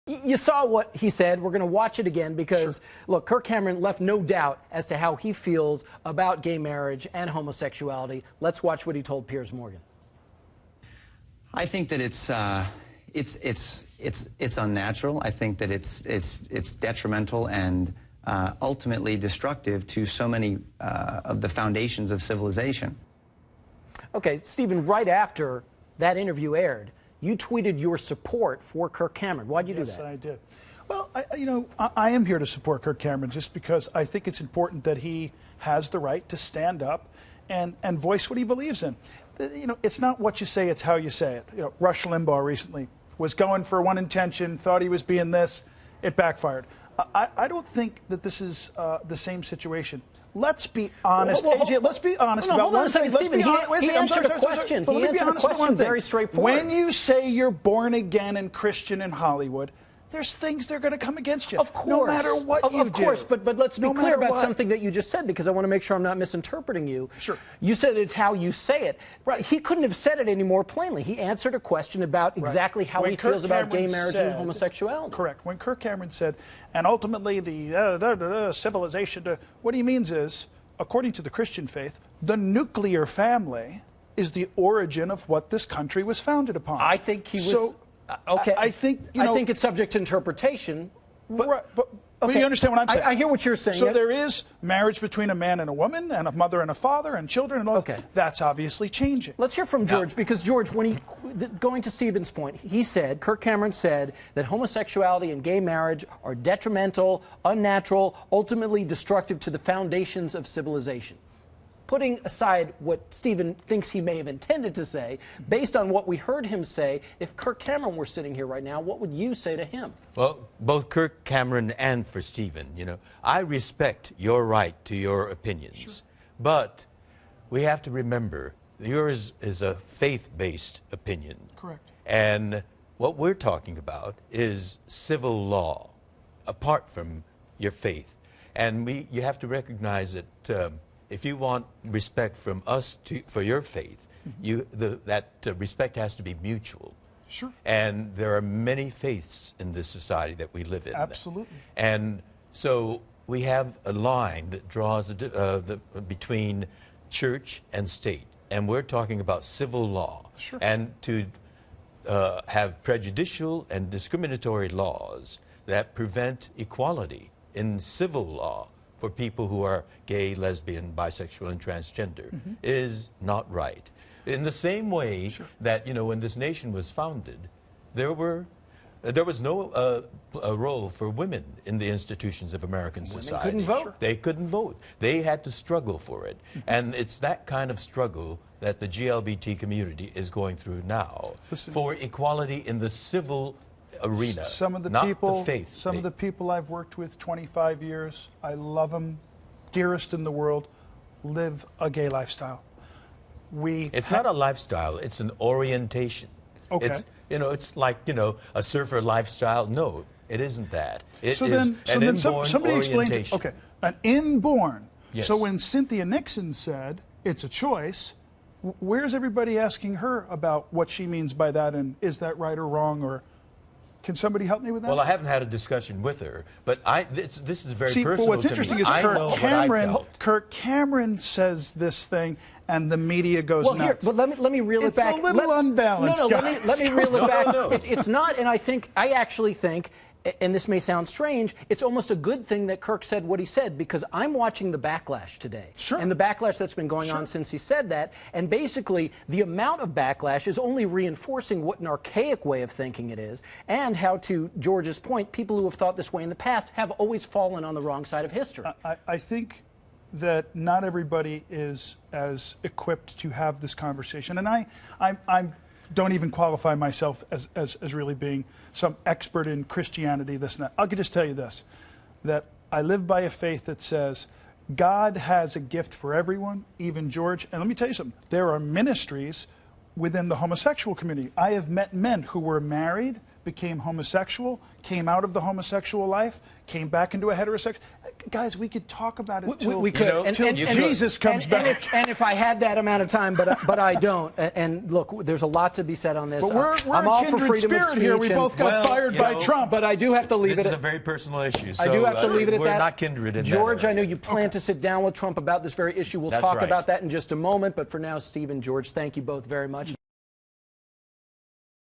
You saw what he said. We're going to watch it again because, look, Kirk Cameron left no doubt as to how he feels about gay marriage and homosexuality. Let's watch what he told Piers Morgan. I think that it's unnatural. I think that it's detrimental and ultimately destructive to so many of the foundations of civilization. Okay, Stephen, right after that interview aired, you tweeted your support for Kirk Cameron. Why'd you do that? Yes, I did. Well, I am here to support Kirk Cameron just because I think it's important that he has the right to stand up and voice what he believes in. It's not what you say, it's how you say it. Rush Limbaugh recently was going for one intention, thought he was being this, it backfired. I don't think that this is the same situation. Let's be honest, AJ. Let's be honest about one thing. Let's be honest. He answered a question. He answered a question very straightforward. When you say you're born again and Christian in Hollywood, there's things that are going to come against you. Of course. No matter what you do. Of course, but let's be clear about something that you just said, because I want to make sure I'm not misinterpreting you. Sure. You said it's how you say it. Right. He couldn't have said it any more plainly. He answered a question about exactly how he feels about gay marriage and homosexuality. Correct. When Kirk Cameron said, and ultimately the civilization, what he means is, according to the Christian faith, the nuclear family is the origin of what this country was founded upon. I think he was... Okay. I think it's subject to interpretation. But you understand what I'm saying? I hear what you're saying. So there is marriage between a man and a woman, and a mother and a father, and children, and all. Okay. That's obviously changing. Let's hear from George, because George, going to Stephen's point, Kirk Cameron said that homosexuality and gay marriage are detrimental, unnatural, ultimately destructive to the foundations of civilization. Putting aside what Stephen thinks he may have intended to say, based on what we heard him say, if Kirk Cameron were sitting here right now, what would you say to him? Well, both Kirk Cameron and for Stephen, I respect your right to your opinions. Sure. But we have to remember, yours is a faith-based opinion. Correct. And what we're talking about is civil law, apart from your faith. And you have to recognize that if you want respect from us for your faith, that respect has to be mutual. Sure. And there are many faiths in this society that we live in. Absolutely. And so we have a line that draws between church and state. And we're talking about civil law. Sure. And to have prejudicial and discriminatory laws that prevent equality in civil law for people who are gay, lesbian, bisexual, and transgender is not right. In the same way that, when this nation was founded, there was no role for women in the institutions of American society. Women couldn't vote. They couldn't vote. They had to struggle for it. And it's that kind of struggle that the GLBT community is going through now for equality in the civil arena, some of the people I've worked with 25 years, I love them, dearest in the world, live a gay lifestyle. It's not a lifestyle, it's an orientation. Okay. It's like, a surfer lifestyle. No, it isn't that. It is an inborn orientation. Okay, an inborn. Yes. So when Cynthia Nixon said it's a choice, where's everybody asking her about what she means by that, and is that right or wrong, or can somebody help me with that? Well, I haven't had a discussion with her, but this is very personal. Well, what's interesting is Kirk Cameron says this thing, and the media goes nuts. Here, but let me reel it back. It's a little unbalanced. No, let me reel it back. It's not, and I actually think, and this may sound strange, it's almost a good thing that Kirk said what he said, because I'm watching the backlash today. Sure. And the backlash that's been going on since he said that, and basically the amount of backlash is only reinforcing what an archaic way of thinking it is, and how, to George's point, people who have thought this way in the past have always fallen on the wrong side of history. I think that not everybody is as equipped to have this conversation, and I'm don't even qualify myself as really being some expert in Christianity, this and that. I could just tell you this, that I live by a faith that says God has a gift for everyone, even George. And let me tell you something, there are ministries within the homosexual community. I have met men who were married became homosexual, came out of the homosexual life, came back into a heterosexual. Guys, we could talk about it till, we could. till Jesus comes back. And if I had that amount of time, but I don't. And look, there's a lot to be said on this. But we're I'm all in for kindred freedom of spirit speech. here. We both got fired by Trump. But I do have to leave This it. is a very personal issue. So I do have to leave it at that. We're not kindred in George, that I know area. you plan to sit down with Trump about this very issue. We'll That's talk right. about that in just a moment. But for now, Steve and George, thank you both very much.